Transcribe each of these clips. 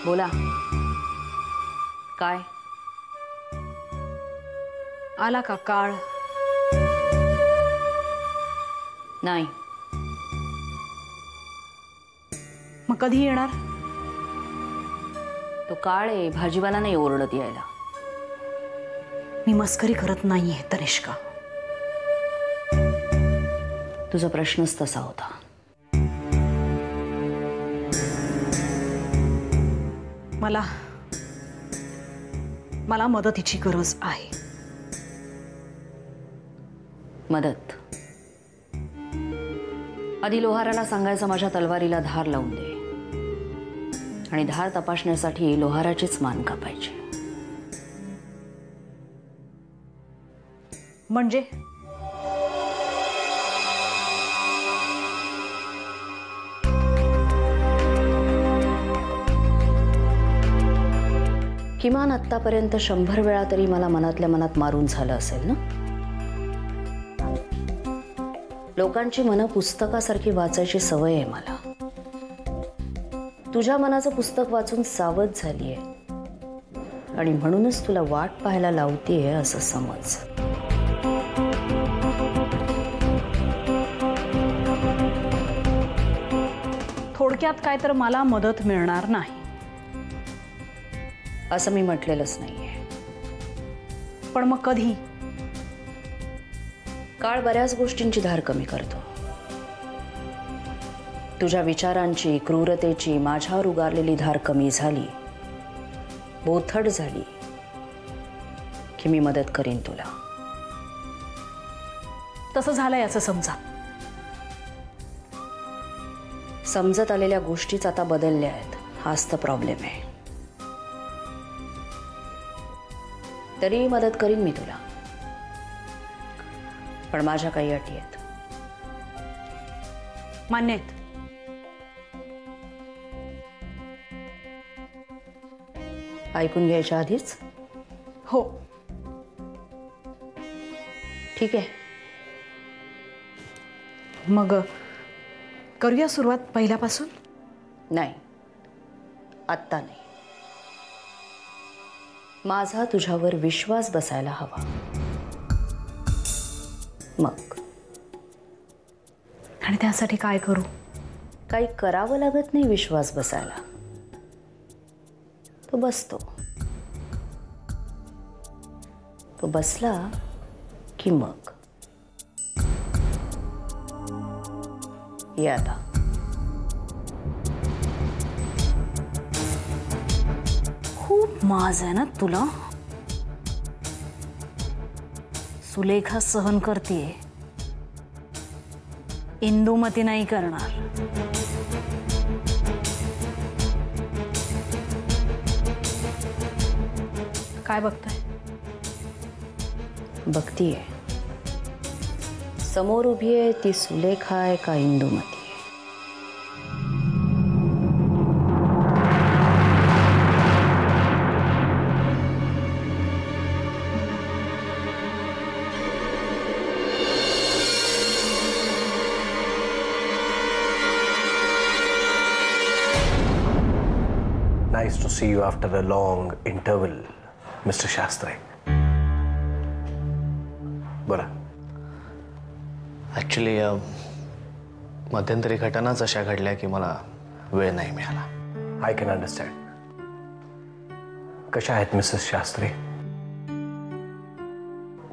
बोला काय आला का काळ? नाही. मग कधी येणार? तो काळ आहे, भाजीवाला नाही ओरडत यायला. मी मस्करी करत नाहीये तनिष्का. तुझा प्रश्नच तसा होता. मला मदतीची गरज आहे. मदत? आधी लोहाराला सांगायचं माझ्या तलवारीला धार लावून दे आणि धार तपासण्यासाठी लोहाराचीच मान कापायची. म्हणजे किमान आत्तापर्यंत 100 वेळा तरी मला मनातल्या मनात मारून झालं असेल ना. लोकांची मनं पुस्तकासारखी वाचायची सवय आहे मला. तुझ्या मनाचं पुस्तक वाचून सावध झालीये आणि म्हणूनच तुला वाट पाहायला लावतीये असं समज. थोडक्यात काय तर मला मदत मिळणार नाही असं मी म्हटलेलंच नाहीये. पण मग कधी? काळ बऱ्याच गोष्टींची धार कमी करतो. तुझ्या विचारांची, क्रूरतेची माझ्यावर उगारलेली धार कमी झाली, बोथट झाली की मी मदत करीन तुला. तसं झालंय असं समजा. समजत आलेल्या गोष्टीच आता बदलल्या आहेत, हाच तर प्रॉब्लेम आहे. तरी मदत करीन मी तुला, पण माझ्या काही अटी आहेत. मान्य आहेत. ऐकून घ्यायच्या आधीच? हो. ठीक आहे. मग करूया सुरुवात पहिल्यापासून? नाही, आत्ता नाही. माझा तुझ्यावर विश्वास बसायला हवा. मग आणि त्यासाठी काय करू? काही करावं लागत नाही विश्वास बसायला. तो बसतो. तो बसला की मग ये आता. खूप माज आहे ना तुला. सुलेखा सहन करतेय, इंदुमती नाही करणार. काय बघताय? बघतीये. समोर उभी आहे ती सुलेखा आहे का Indumati? Nice to see you after a long interval, Mr. Shastre. बोला. ॲक्च्युली मध्यंतरी घटनाच अशा घडल्या की मला वेळ नाही मिळाला. I can understand. कशा आहेत मिसेस शास्त्री?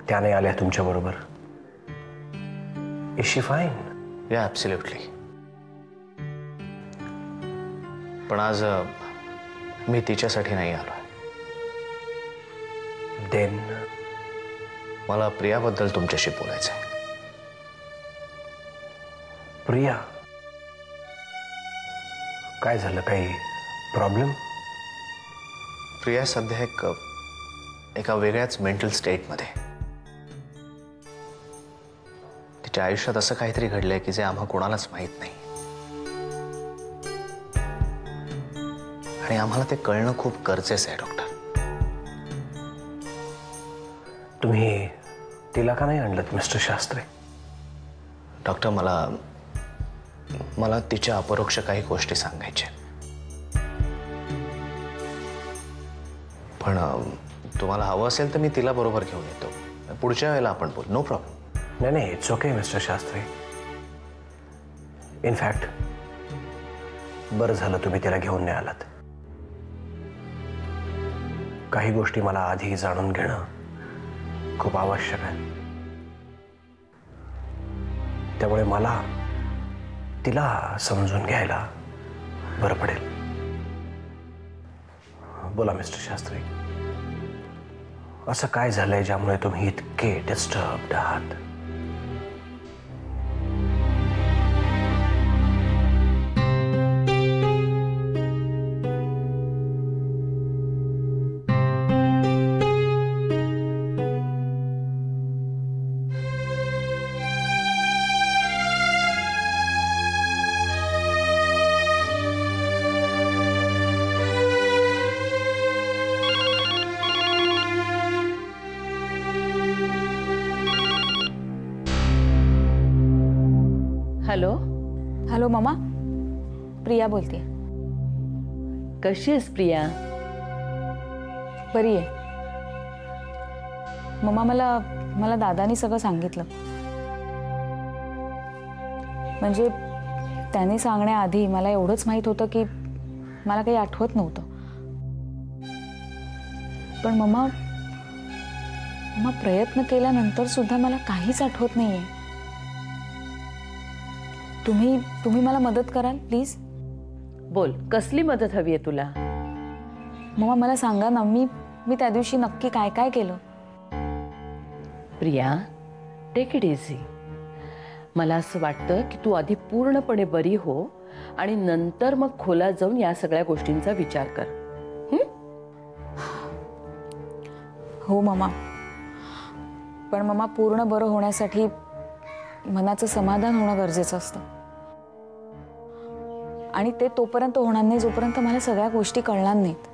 त्या नाही आल्या तुमच्या बरोबर? Is she fine? या ॲब्सोल्युटली. पण आज मी तिच्यासाठी नाही आलो. देन मला प्रियाबद्दल तुमच्याशी बोलायचं आहे. प्रिया? काय झालं? काही प्रॉब्लेम? प्रिया सध्या एका वेगळ्याच मेंटल स्टेटमध्ये. तिच्या आयुष्यात असं काहीतरी घडलंय की जे आम्हा कोणालाच माहीत नाही आणि आम्हाला ते कळणं खूप गरजेचं आहे. डॉक्टर, तुम्ही तिला का नाही आणलत मिस्टर शास्त्री? डॉक्टर, मला तिच्या अपरोक्ष काही गोष्टी सांगायच्या. पण तुम्हाला हवं असेल तर मी तिला बरोबर घेऊन येतो. पुढच्या वेळेला आपण बोल. No problem. नाही नाही, it's okay mister Shastri. In fact बरं झालं तुम्ही तिला घेऊन नाही आलात. काही गोष्टी मला आधी जाणून घेणं खूप आवश्यक आहे. त्यामुळे मला तिला समजून घ्यायला बरं पडेल. बोला मिस्टर शास्त्री, असं काय झालंय ज्यामुळे तुम्ही इतके डिस्टर्ब्ड आहात? हॅलो. हॅलो मम्मा, प्रिया बोलते. कशी आहेस प्रिया? बरी आहे मम्मा. मला दादानी सगळं सांगितलं. म्हणजे त्यांनी सांगण्याआधी मला एवढंच माहीत होतं की मला काही आठवत नव्हतं. पण मम्मा प्रयत्न केल्यानंतर सुद्धा मला काहीच आठवत नाहीये. तुम्ही मला मदत कराल प्लीज? बोल, कसली मदत हवी आहे तुला? मम्मा मला सांगा ना, मी त्या दिवशी नक्की काय काय केलं? Priya, take it easy. मला असं वाटतं की तू आधी पूर्णपणे बरी हो आणि नंतर मग खोलात जाऊन या सगळ्या गोष्टींचा विचार कर. हो मम्मा, पण मम्मा पूर्ण बरं होण्यासाठी मनाचं समाधान होणं गरजेचं असतं. आणि ते तोपर्यंत होणार नाही जोपर्यंत मला सगळ्या गोष्टी कळणार नाहीत.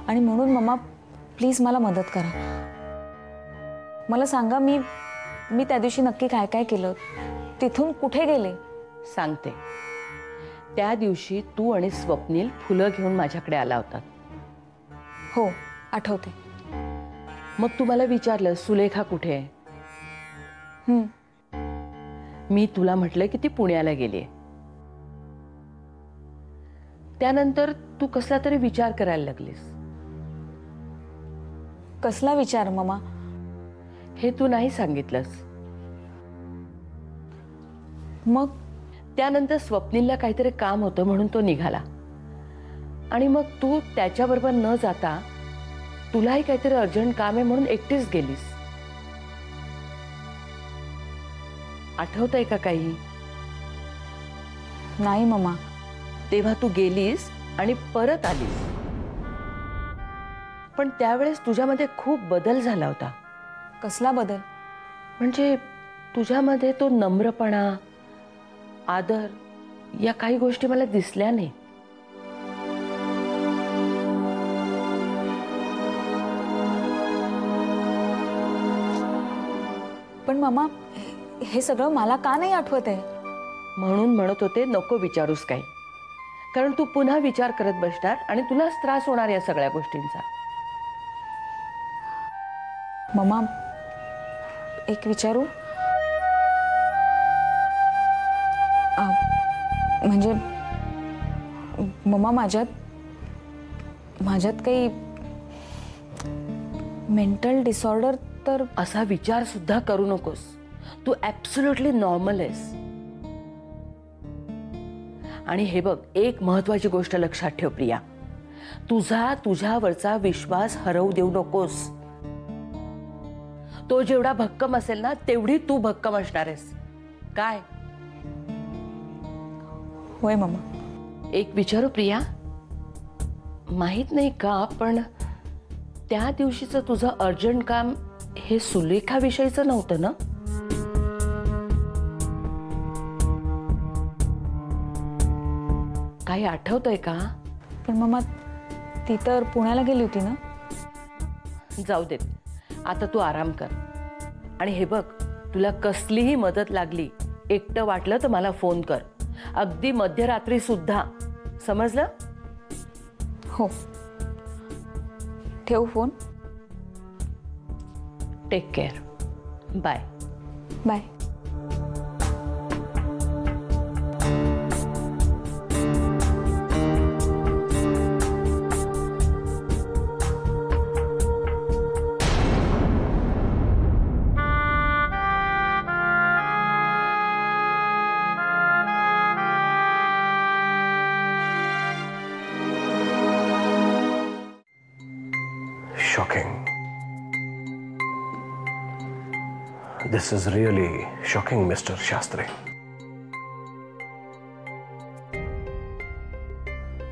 आणि म्हणून मम्मा प्लीज मला मदत करा. मला सांगा, मी त्या दिवशी नक्की काय काय केलं, तिथून कुठे गेले? सांगते. त्या दिवशी तू आणि स्वप्नील फुलं घेऊन माझ्याकडे आला होतात. हो आठवते. मग तू मला विचारलं सुलेखा कुठे आहे? मी तुला म्हटलं की ती पुण्याला गेली. त्यानंतर तू कसला तरी विचार करायला लागलीस. कसला विचार मम्मा? हे तू नाही सांगितलंस. मग त्यानंतर स्वप्नीलला काहीतरी काम होतं म्हणून तो निघाला. आणि मग तू त्याच्याबरोबर न जाता तुलाही काहीतरी अर्जंट काम आहे म्हणून एकटीच गेलीस. आठवतंय का काही? नाही मम्मा. तेव्हा तू गेलीस आणि परत आलीस. पण त्यावेळेस तुझ्यामध्ये खूप बदल झाला होता. कसला बदल? म्हणजे तुझ्यामध्ये तो नम्रपणा, आदर या काही गोष्टी मला दिसल्या नाही. पण मम्मा हे सगळं मला का नाही आठवत आहे? म्हणून म्हणत होते नको विचारूस काही, कारण तू पुन्हा विचार करत बसणार आणि तुलाच त्रास होणार या सगळ्या गोष्टींचा. मम्मा एक विचारू? म्हणजे मम्मा माझ्यात काही मेंटल डिसऑर्डर तर? असा विचार सुद्धा करू नकोस. तू ॲब्सोल्युटली नॉर्मल आहेस. आणि हे बघ, एक महत्वाची गोष्ट लक्षात ठेव प्रिया, तुझ्यावरचा विश्वास हरवू देऊ नकोस. तो जेवढा भक्कम असेल ना तेवढी तू भक्कम असणार आहेस. काय? होय मम्मा. एक विचारू प्रिया, माहित नाही का पण त्या दिवशीचं तुझं अर्जंट काम हे सुलेखाविषयीचं नव्हतं ना? काही आठवतंय का? पण मम्मा ती तर पुण्याला गेली होती ना? जाऊ देत, आता तू आराम कर. आणि हे बघ, तुला कसलीही मदत लागली, एकटं वाटलं तर मला फोन कर, अगदी मध्यरात्री सुद्धा. समजलं? हो ठेवू phone. Take care. Bye. Bye. Shocking. This is really shocking, Mr. Shastri.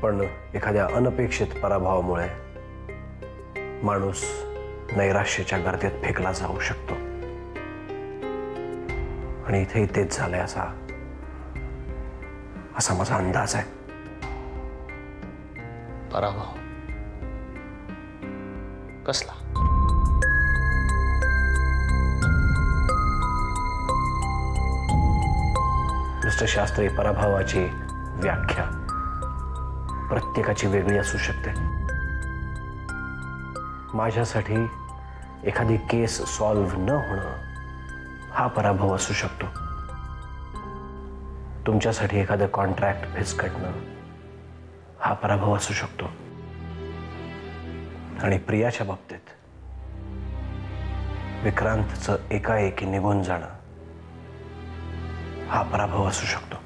पण एखाद्या अनपेक्षित पराभवामुळे माणूस नैराश्याच्या गर्दीत फेकला जाऊ शकतो आणि इथेही तेच झालंय असा माझा अंदाज आहे. पराभव कसला? मिस्टर शास्त्री, पराभवाची व्याख्या प्रत्येकाची वेगळी असू शकते. माझ्यासाठी एखादी केस सॉल्व्ह न होणं हा पराभव असू शकतो. तुमच्यासाठी एखादं कॉन्ट्रॅक्ट फिसकटणं हा पराभव असू शकतो. आणि प्रियाच्या बाबतीत विक्रांतचं एकाएकी निघून जाणं हा पराभव असू शकतो.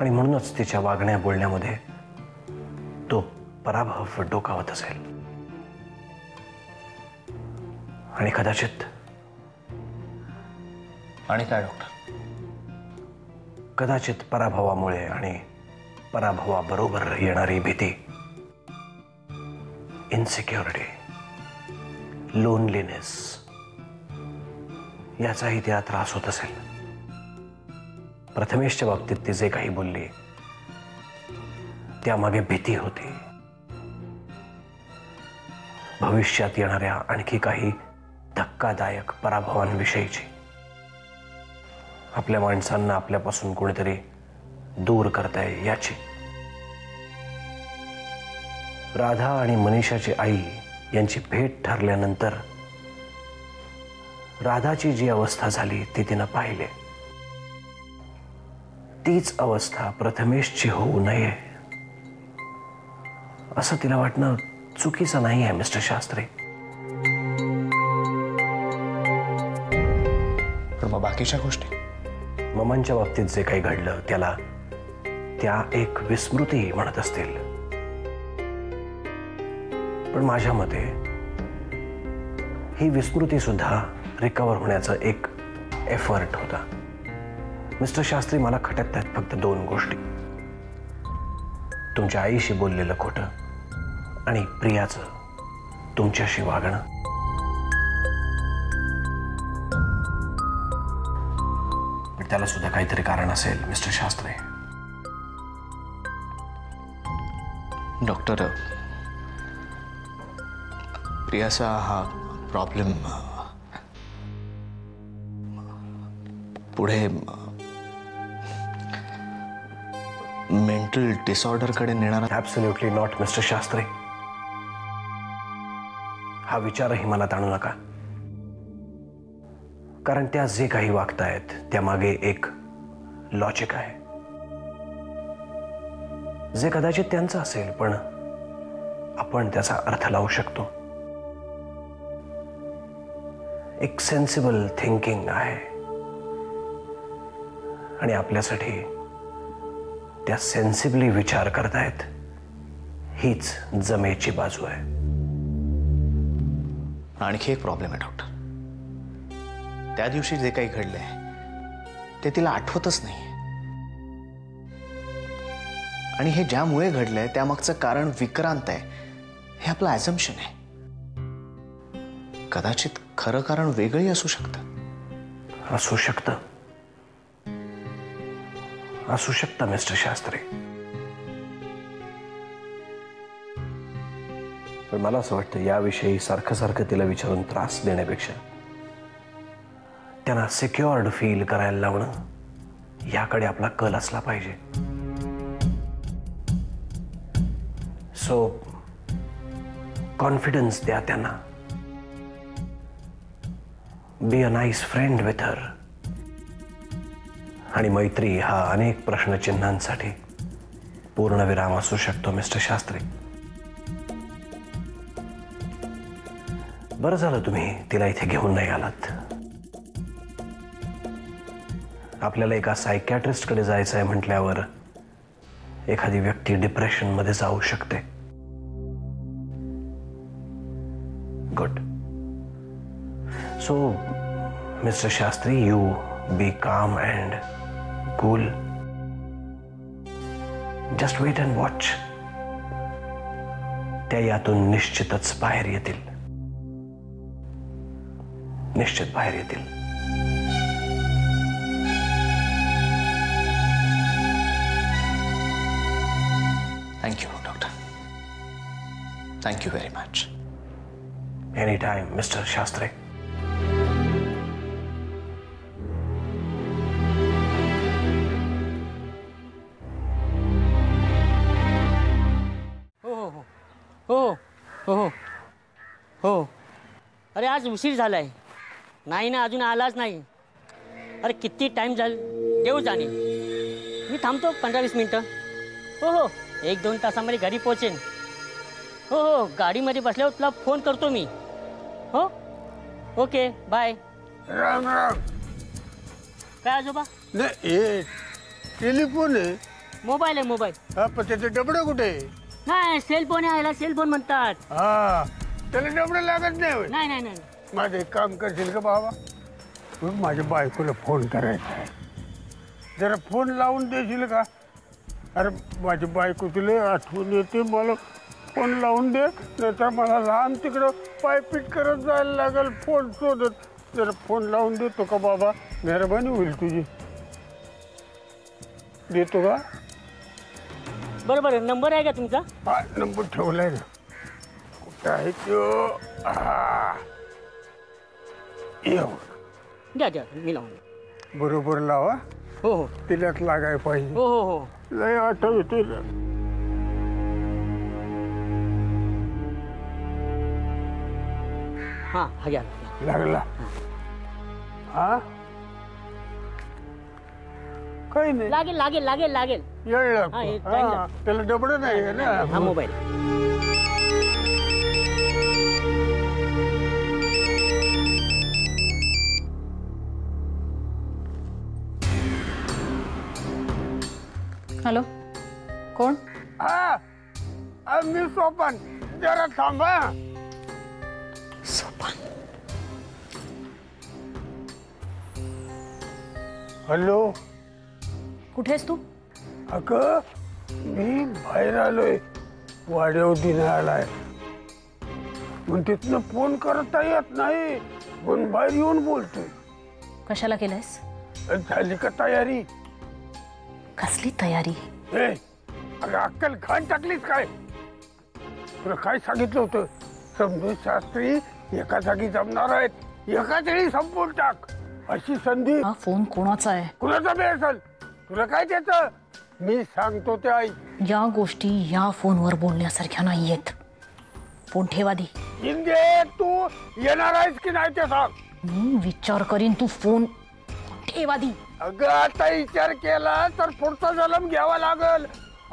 आणि म्हणूनच तिच्या वागण्या बोलण्यामध्ये तो पराभव डोकावत असेल. आणि कदाचित आणि काय डॉक्टर? कदाचित पराभवामुळे आणि पराभवाबरोबर येणारी भीती, इनसिक्युरिटी, लोनलीनेस याचाही तिला त्रास होत असेल. प्रथमेशच्या बाबतीत ती जे काही बोलली त्यामागे भीती होती. भविष्यात येणाऱ्या आणखी काही धक्कादायक पराभवांविषयीची. आपल्या माणसांना आपल्यापासून कोणीतरी दूर करताय याची. राधा आणि मनीषाची आई यांची भेट ठरल्यानंतर राधाची जी अवस्था झाली ती तिनं पाहिले. तीच अवस्था प्रथमेशची होऊ नये असं तिला वाटणं चुकीचं नाही आहे मिस्टर शास्त्री. पण मग बाकीच्या गोष्टी? ममांच्या बाबतीत जे काही घडलं त्याला त्या एक विस्मृती म्हणत असतील. पण माझ्या मते ही विस्मृती सुद्धा रिकवर होण्याचा एक एफर्ट होता. मिस्टर शास्त्री, मला खटकतात फक्त 2 गोष्टी. तुमच्या आईशी बोललेलं खोटं आणि प्रियाचं तुमच्याशी वागणं. पण त्याला सुद्धा काहीतरी कारण असेल मिस्टर शास्त्री. डॉक्टर, प्रियाचा हा प्रॉब्लेम पुढे मेंटल डिसऑर्डरकडे नेणार? Absolutely not mister Shastri. हा विचारही मला ताणू नका. कारण त्या जे काही वागतायत त्यामागे एक लॉजिक आहे जे कदाचित त्यांचं असेल पण आपण त्याचा अर्थ लावू शकतो. एक सेन्सिबल थिंकिंग आहे आणि आपल्यासाठी त्या सेन्सिबली विचार करतायत हीच जमेची बाजू आहे. आणखी एक प्रॉब्लेम आहे डॉक्टर. त्या दिवशी जे काही घडलंय ते तिला आठवतच नाही. आणि हे ज्यामुळे घडलंय त्यामागचं कारण विक्रांत आहे हे आपलं ॲझम्पशन आहे. कदाचित खरं कारण वेगळंही असू शकतं. असू शकतं मिस्टर शास्त्री. पण मला असं वाटतं याविषयी सारखं तिला विचारून त्रास देण्यापेक्षा त्यांना सिक्युअर्ड फील करायला लावणं याकडे आपला कल असला पाहिजे. सो कॉन्फिडन्स द्या त्यांना. Be a nice friend with her. आणि मैत्री हा अनेक प्रश्नचिन्हांसाठी पूर्णविराम असू शकतो मिस्टर शास्त्री. बरं झालं तुम्ही तिला इथे घेऊन नाही आलात. आपल्याला एका सायकॅट्रिस्ट कडे जायचं आहे म्हटल्यावर एखादी व्यक्ती डिप्रेशन मध्ये जाऊ शकते. Good. So mister Shastri, you be calm and cool. Just wait and watch. त्या यातून निश्चितच बाहेर येतील. निश्चित बाहेर येतील. Thank you, doctor. Thank you very much. Anytime, Mr. Shastri. हो. अरे आज उशीर झालाय. नाही ना, अजून आलाच नाही. अरे किती टाइम झाला. देऊ जाणे. मी थांबतो 15-20 मिनिटं. हो 1-2 तासामध्ये घरी पोहोचेन. हो गाडीमध्ये बसल्यावर तुला फोन करतो मी. हो ओके बाय. राम राम. काय आजोबा? नाही टेलिफोन आहे. मोबाईल आहे मोबाईल. हा पण त्याचं डबडं कुठे? नाही सेलफोन आहे, याला सेलफोन म्हणतात. हा त्याला डबडं लागत नाही होय. नाही नाही नाही. माझं एक काम करशील का बाबा? तू माझ्या बायकोला फोन करायचा आहे. जरा फोन लावून देशील का? अरे माझी बायको तुला आठवण येते. मला फोन लावून दे, नाहीतर मला लहान तिकडं पायपीट करत जायला लागेल फोन शोधत. जरा फोन लावून देतो का बाबा? मेहरबानी होईल तुझी. देतो का? बरोबर. नंबर आहे का तुमचा? हा नंबर ठेवलाय ना. कुठं आहे तो? द्या मी लावून. बरोबर लावा. हो तिलाच लागाय पाहिजे. हो लय आठव येते. हा घ्या. लागला. हा काही नाही. लागेल लागेल लागेल लागेल. येळ हा, हे time लागतो. त्याला डबडं नाही आहे हा ना. मोबाईल. हॅलो कोण? हा मी सोपान. जरा थांबा. सोपान. हॅलो. कुठेस तू? अगं मी बाहेर आलोय. वाड्यावर दिन आलाय. पण तिथनं फोन करता येत नाही. पण बाहेर येऊन बोलतोय. कशाला केलंयस? झाली का तयारी? कसली तयारी? ए अगं अक्कल खान टाकलीस काय? तुला काय सांगितलं होतं? समजून शास्त्री एका जागी जमणार आहेत. एकाच वेळी संपून टाक. अशी संधी. हा फोन कोणाचा आहे? कुणाचा बी असेल. तुला काय त्याचं? मी सांगतो ते आई. या गोष्टी या फोनवर बोलण्यासारख्या नाहीयेत. फोन ठेवा दे. इंदे तू येणार आहेस की नाही ते सांग. मी विचार करीन. तू फोन ठेवा दे. अगं आता विचार केला तर पुढचा जन्म घ्यावा लागल.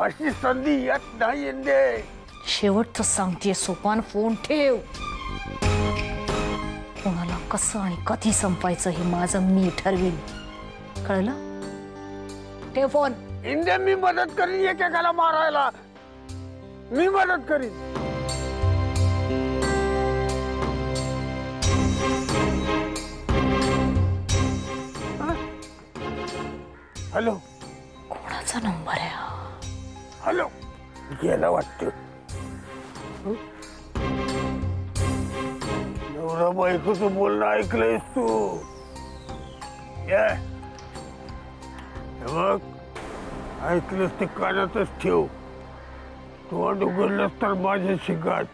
अशी संधी येत नाही इंदे. शेवटचं सांगतेय सोपान, फोन ठेव. कोणाला कसं आणि कधी संपायचं हे माझं मी ठरवीन. कळलं? ठेव फोन. इंदे मी मदत करीन एकेकाला मारायला. मी मदत करीन. हॅलो. कोणाचा नंबर आहे हा? हॅलो. गेला वाटतं. नवरा बायकोचं बोलणं ऐकलंयस तू? बघ ऐकलंस ते कानातच ठेव. तोंड उघडलंस तर माझ्याशी गाठ.